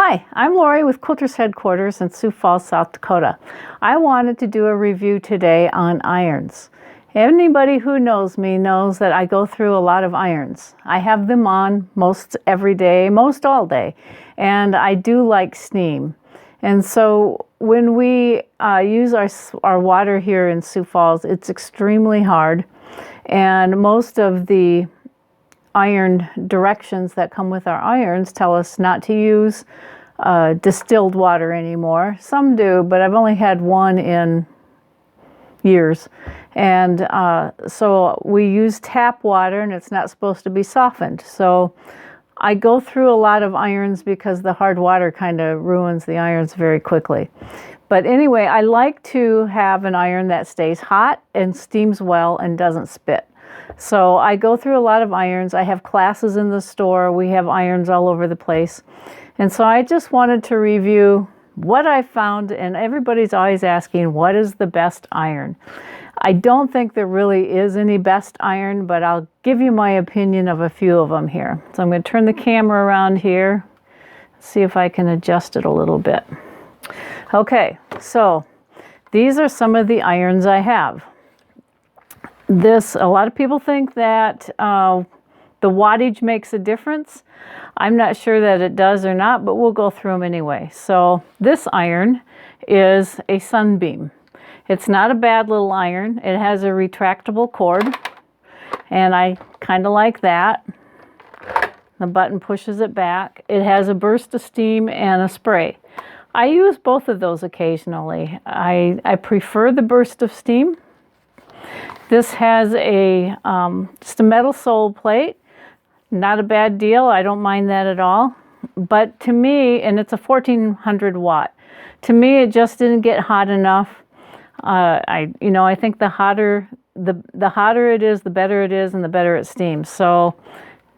Hi, I'm Lori with Quilters Headquarters in Sioux Falls, South Dakota. I wanted to do a review today on irons. Anybody who knows me knows that I go through a lot of irons. I have them on most every day, most all day, and I do like steam. And so when we use our water here in Sioux Falls, it's extremely hard, and most of the iron directions that come with our irons tell us not to use distilled water anymore. Some do, but I've only had one in years. And so we use tap water, and it's not supposed to be softened. So I go through a lot of irons because the hard water kind of ruins the irons very quickly. But anyway, I like to have an iron that stays hot and steams well and doesn't spit. So I go through a lot of irons. I have classes in the store. We have irons all over the place. And so I just wanted to review what I found, and everybody's always asking, what is the best iron? I don't think there really is any best iron, but I'll give you my opinion of a few of them here. So I'm going to turn the camera around here, see if I can adjust it a little bit. Okay, so these are some of the irons I have. A lot of people think that the wattage makes a difference. I'm not sure that it does or not, but we'll go through them anyway. So this iron is a Sunbeam. It's not a bad little iron. It has a retractable cord, and I kind of like that. The button pushes it back. It has a burst of steam and a spray. I use both of those occasionally. I prefer the burst of steam. This has just a metal sole plate. Not a bad deal. I don't mind that at all. But to me, and it's a 1400 watt, to me it just didn't get hot enough. I think the hotter it is, the better it is, and the better it steams. So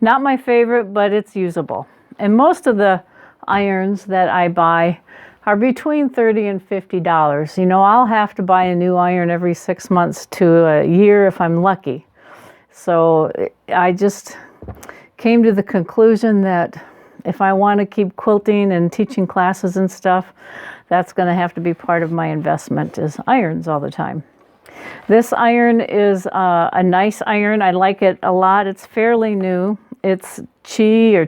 not my favorite, but it's usable. And most of the irons that I buy are between $30 and $50. I'll have to buy a new iron every 6 months to a year if I'm lucky. So I just came to the conclusion that if I want to keep quilting and teaching classes and stuff, that's going to have to be part of my investment, is irons all the time. This iron is a nice iron. I like it a lot. It's fairly new. It's Chai or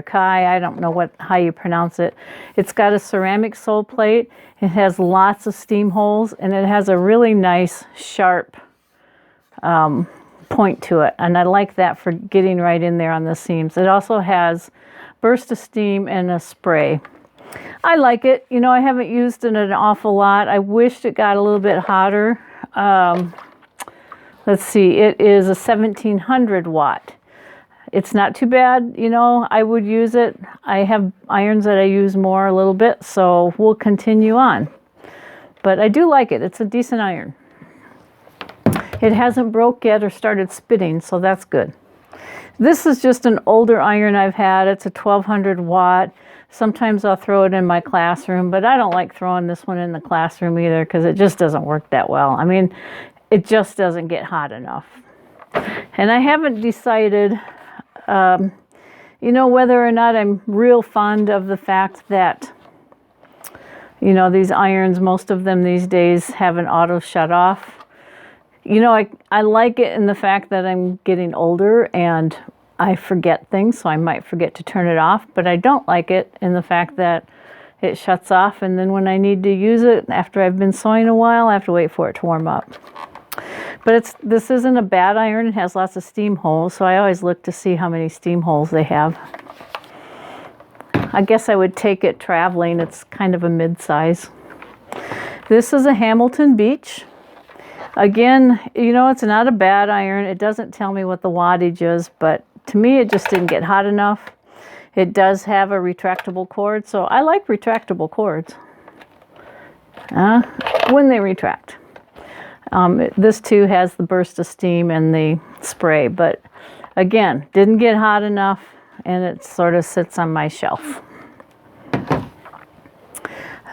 Kai, I don't know how you pronounce it. It's got a ceramic sole plate. It has lots of steam holes, and it has a really nice sharp point to it, and I like that for getting right in there on the seams. It also has burst of steam and a spray. I like it. I haven't used it an awful lot. I wished it got a little bit hotter. Let's see, it is a 1700 watt. It's not too bad, I would use it. I have irons that I use more a little bit, so we'll continue on. But I do like it. It's a decent iron. It hasn't broke yet or started spitting, so that's good. This is just an older iron I've had. It's a 1200 watt. Sometimes I'll throw it in my classroom, but I don't like throwing this one in the classroom either because it just doesn't work that well. I mean, it just doesn't get hot enough. And I haven't decided, whether or not I'm real fond of the fact that, these irons, most of them these days have an auto shut off. I like it in the fact that I'm getting older and I forget things, so I might forget to turn it off, but I don't like it in the fact that it shuts off, and then when I need to use it after I've been sewing a while, I have to wait for it to warm up. But this isn't a bad iron. It has lots of steam holes, so I always look to see how many steam holes they have. I guess I would take it traveling. It's kind of a mid-size. This is a Hamilton Beach. Again, it's not a bad iron. It doesn't tell me what the wattage is, but to me it just didn't get hot enough. It does have a retractable cord, so I like retractable cords when they retract. This too has the burst of steam and the spray, but again, didn't get hot enough, and it sort of sits on my shelf.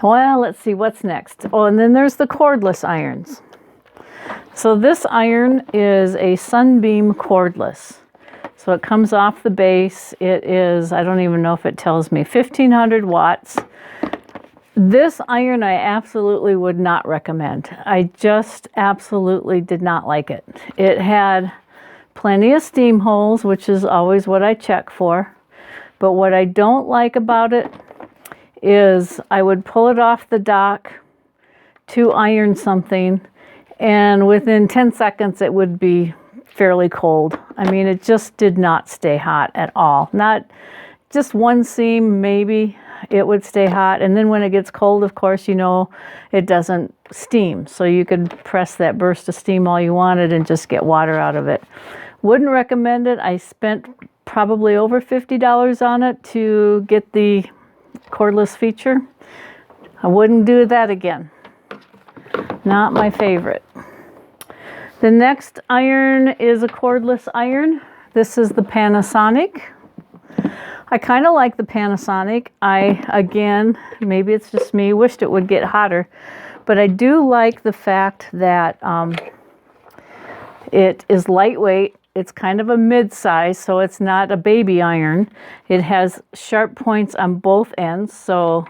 Well, let's see what's next. Oh, and then there's the cordless irons. So this iron is a Sunbeam cordless. So it comes off the base. It is, I don't even know if it tells me, 1500 watts. This iron I absolutely would not recommend. I just absolutely did not like it. It had plenty of steam holes, which is always what I check for. But what I don't like about it is I would pull it off the dock to iron something, and within 10 seconds it would be fairly cold. I mean, it just did not stay hot at all. Not just one seam, maybe it would stay hot. And then when it gets cold, of course, you know, it doesn't steam. So you could press that burst of steam all you wanted and just get water out of it. Wouldn't recommend it. I spent probably over $50 on it to get the cordless feature. I wouldn't do that again. Not my favorite. The next iron is a cordless iron. This is the Panasonic. I kind of like the Panasonic. Again, maybe it's just me, wished it would get hotter, but I do like the fact that it is lightweight. It's kind of a mid-size, so it's not a baby iron. It has sharp points on both ends, so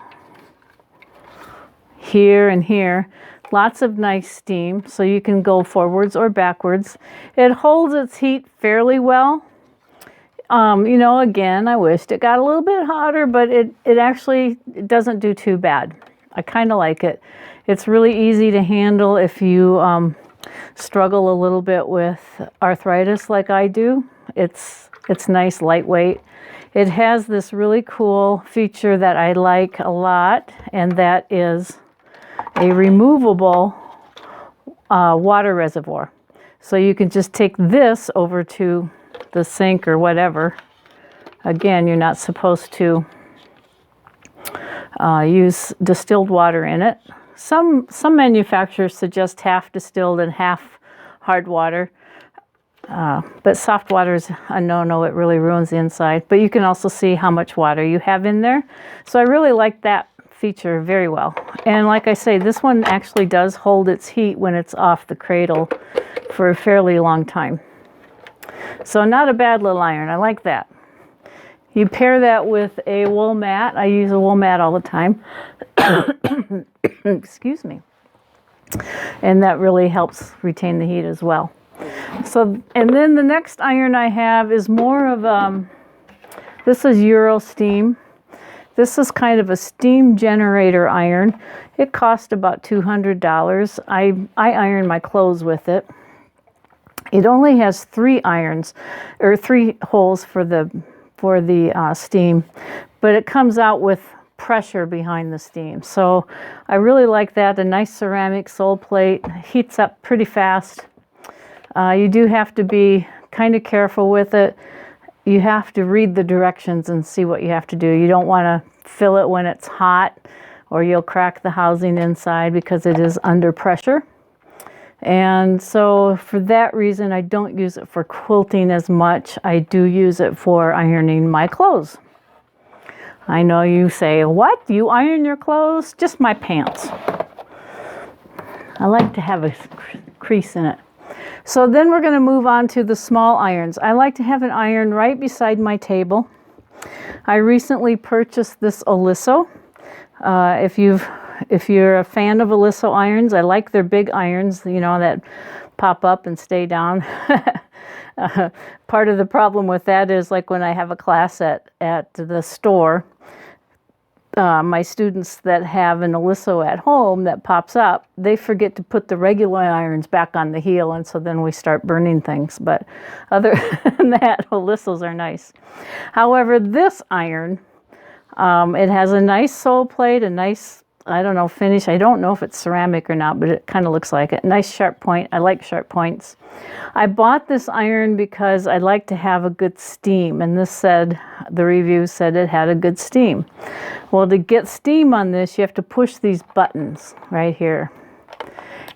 here and here. Lots of nice steam, so you can go forwards or backwards. It holds its heat fairly well. You know, again, I wished it got a little bit hotter, but it actually doesn't do too bad. I kind of like it. It's really easy to handle if you struggle a little bit with arthritis like I do. It's nice, lightweight. It has this really cool feature that I like a lot, and that is a removable water reservoir. So you can just take this over to the sink or whatever. Again, you're not supposed to use distilled water in it. Some manufacturers suggest half distilled and half hard water, but soft water is a no-no. It really ruins the inside. But you can also see how much water you have in there. So I really like that feature very well. And like I say, this one actually does hold its heat when it's off the cradle for a fairly long time. So not a bad little iron. I like that. You pair that with a wool mat. I use a wool mat all the time. Excuse me. And that really helps retain the heat as well. So, and then the next iron I have is more of this is Euro Steam. This is kind of a steam generator iron. It cost about $200. I iron my clothes with it. It only has 3 irons, or 3 holes for the steam, but it comes out with pressure behind the steam. So I really like that. A nice ceramic sole plate, heats up pretty fast. You do have to be kind of careful with it. You have to read the directions and see what you have to do. You don't want to fill it when it's hot, or you'll crack the housing inside because it is under pressure. And so for that reason, I don't use it for quilting as much. I do use it for ironing my clothes. I know you say, what? You iron your clothes? Just my pants. I like to have a crease in it. So then we're going to move on to the small irons. I like to have an iron right beside my table. I recently purchased this Oliso. If you're a fan of Oliso irons, I like their big irons, you know, that pop up and stay down. Part of the problem with that is, like, when I have a class at the store, my students that have an Oliso at home that pops up, they forget to put the regular irons back on the heel, and so then we start burning things. But other than that, Olisos are nice. However, this iron, it has a nice sole plate, a nice, I don't know, finish. I don't know if it's ceramic or not, but it kind of looks like it. Nice sharp point. I like sharp points. I bought this iron because I like to have a good steam, and this said, the review said it had a good steam. Well, to get steam on this, you have to push these buttons right here.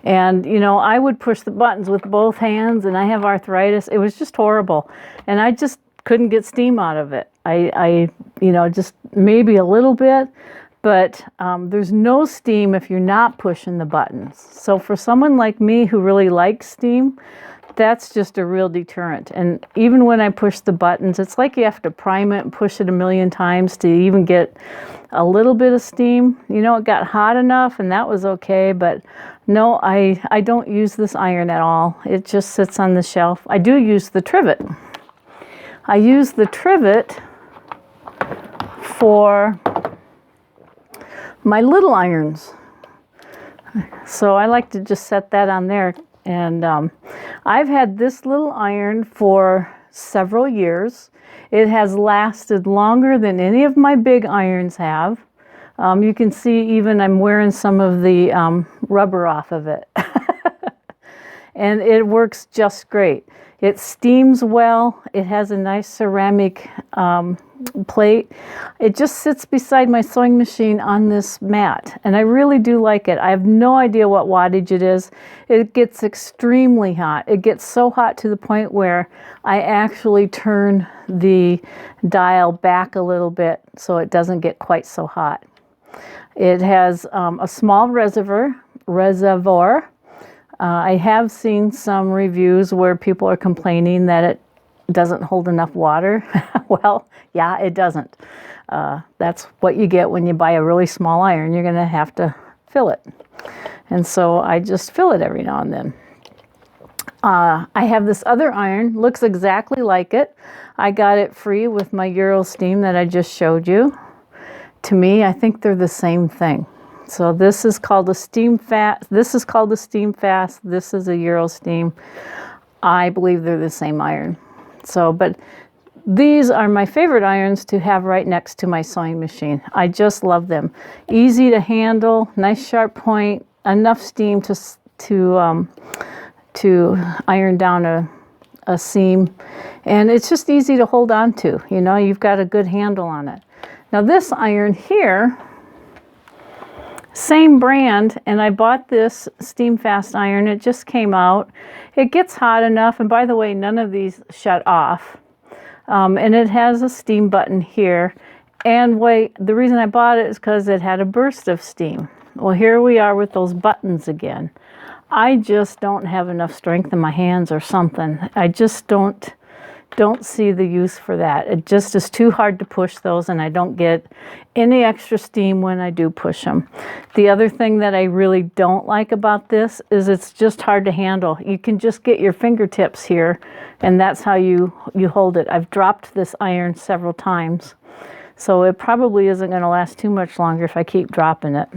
And, you know, I would push the buttons with both hands, and I have arthritis. It was just horrible. And I just couldn't get steam out of it. I you know, just maybe a little bit, but there's no steam if you're not pushing the buttons. So for someone like me who really likes steam, that's just a real deterrent. And even when I push the buttons, it's like you have to prime it and push it a million times to even get a little bit of steam. You know, it got hot enough and that was okay, but no, I don't use this iron at all. It just sits on the shelf. I do use the trivet. I use the trivet for my little irons. So I like to just set that on there. And I've had this little iron for several years. It has lasted longer than any of my big irons have. You can see even I'm wearing some of the rubber off of it. And it works just great. It steams well. It has a nice ceramic plate. It just sits beside my sewing machine on this mat, and I really do like it. I have no idea what wattage it is. It gets extremely hot. It gets so hot to the point where I actually turn the dial back a little bit so it doesn't get quite so hot. It has a small reservoir. I have seen some reviews where people are complaining that it doesn't hold enough water. Well, yeah, it doesn't. That's what you get when you buy a really small iron. You're going to have to fill it. And so I just fill it every now and then. I have this other iron, looks exactly like it. I got it free with my Eurosteam that I just showed you. To me, I think they're the same thing. So this is called a Steam Fast. This is called a Steam Fast. This is a Eurosteam. I believe they're the same iron. So, but these are my favorite irons to have right next to my sewing machine. I just love them. Easy to handle, nice sharp point, enough steam to iron down a seam, and it's just easy to hold on to. You know, you've got a good handle on it. Now this iron here, same brand, and I bought this Steam Fast iron. It just came out. It gets hot enough, and by the way, none of these shut off. And it has a steam button here. And the reason I bought it is because it had a burst of steam. Well, here we are with those buttons again. I just don't have enough strength in my hands or something. I just don't see the use for that. It just is too hard to push those, and I don't get any extra steam when I do push them. The other thing that I really don't like about this is it's just hard to handle. You can just get your fingertips here, and that's how you hold it. I've dropped this iron several times, so it probably isn't going to last too much longer if I keep dropping it.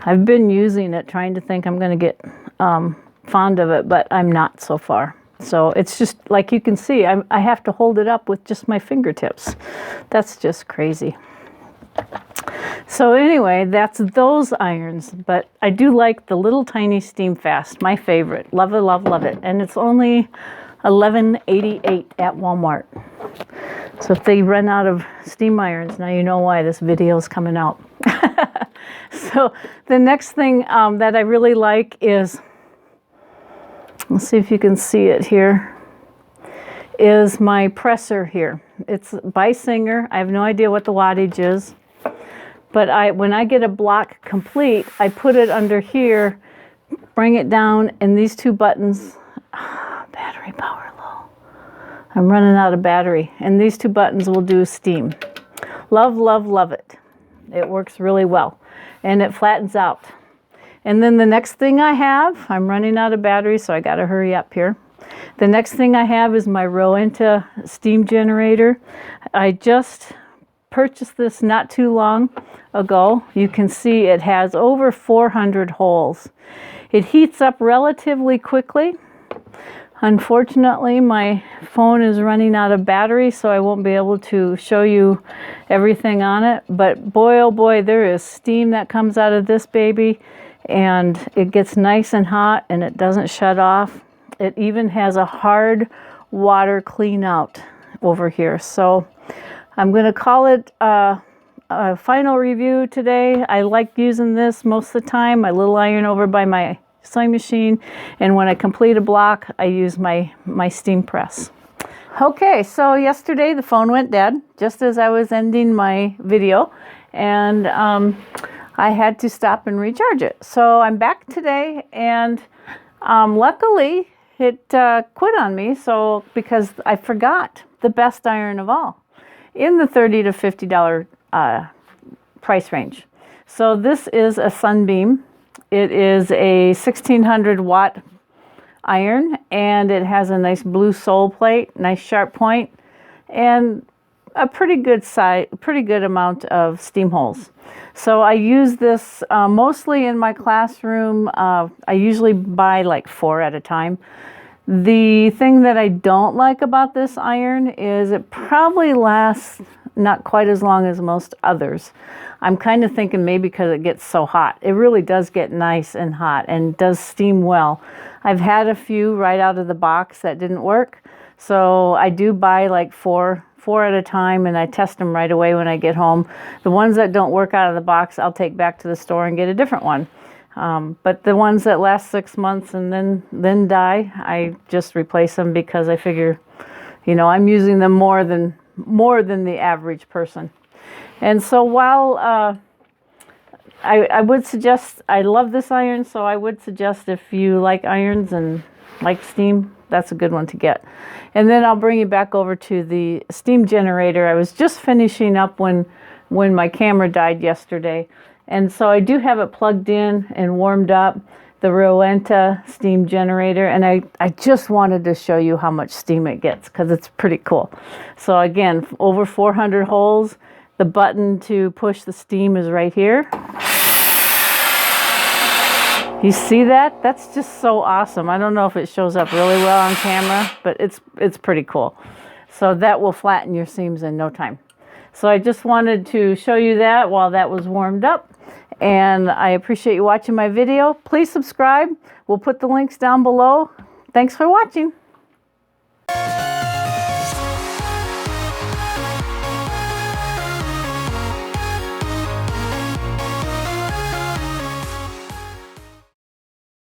I've been using it, trying to think I'm going to get fond of it, but I'm not so far. So it's just, like you can see, I have to hold it up with just my fingertips. That's just crazy. So anyway, that's those irons. But I do like the little tiny Steam Fast, my favorite. Love it, love, love it. And it's only $11.88 at Walmart. So if they run out of steam irons, now you know why this video is coming out. So the next thing that I really like is, let's see if you can see it here, is my presser here. It's by Singer. I have no idea what the wattage is, but when I get a block complete, I put it under here, bring it down, and these two buttons, battery power low. I'm running out of battery, and these two buttons will do steam. Love, love, love it. It works really well, and it flattens out. And then the next thing I have, I'm running out of battery, so I got to hurry up here. The next thing I have is my Rowenta steam generator. I just purchased this not too long ago. You can see it has over 400 holes. It heats up relatively quickly. Unfortunately, my phone is running out of battery, so I won't be able to show you everything on it. But boy, oh boy, there is steam that comes out of this baby. And it gets nice and hot, and it doesn't shut off. It even has a hard water clean out over here. So I'm going to call it a final review today. I like using this most of the time. My little iron over by my sewing machine, and when I complete a block, I use my steam press. Okay, so yesterday the phone went dead just as I was ending my video, and I had to stop and recharge it. So I'm back today, and luckily quit on me, so because I forgot the best iron of all in the $30 to $50 price range. So this is a Sunbeam. It is a 1600 watt iron, and it has a nice blue sole plate, nice sharp point, and a pretty good amount of steam holes. So I use this mostly in my classroom. I usually buy like 4 at a time. The thing that I don't like about this iron is it probably lasts not quite as long as most others. I'm kind of thinking maybe because it gets so hot. It really does get nice and hot and does steam well. I've had a few right out of the box that didn't work. So I do buy like four at a time, and I test them right away when I get home. The ones that don't work out of the box, I'll take back to the store and get a different one. But the ones that last 6 months and then die, I just replace them because I figure, you know, I'm using them more than the average person. And so while I would suggest, I love this iron, so I would suggest if you like irons and like steam, that's a good one to get. And then I'll bring you back over to the steam generator. I was just finishing up when my camera died yesterday. And so I do have it plugged in and warmed up, the Rowenta steam generator. And I just wanted to show you how much steam it gets because it's pretty cool. So again, over 400 holes. The button to push the steam is right here. You see that? That's just so awesome. I don't know if it shows up really well on camera, but it's pretty cool. So that will flatten your seams in no time. So I just wanted to show you that while that was warmed up. And I appreciate you watching my video. Please subscribe. We'll put the links down below. Thanks for watching.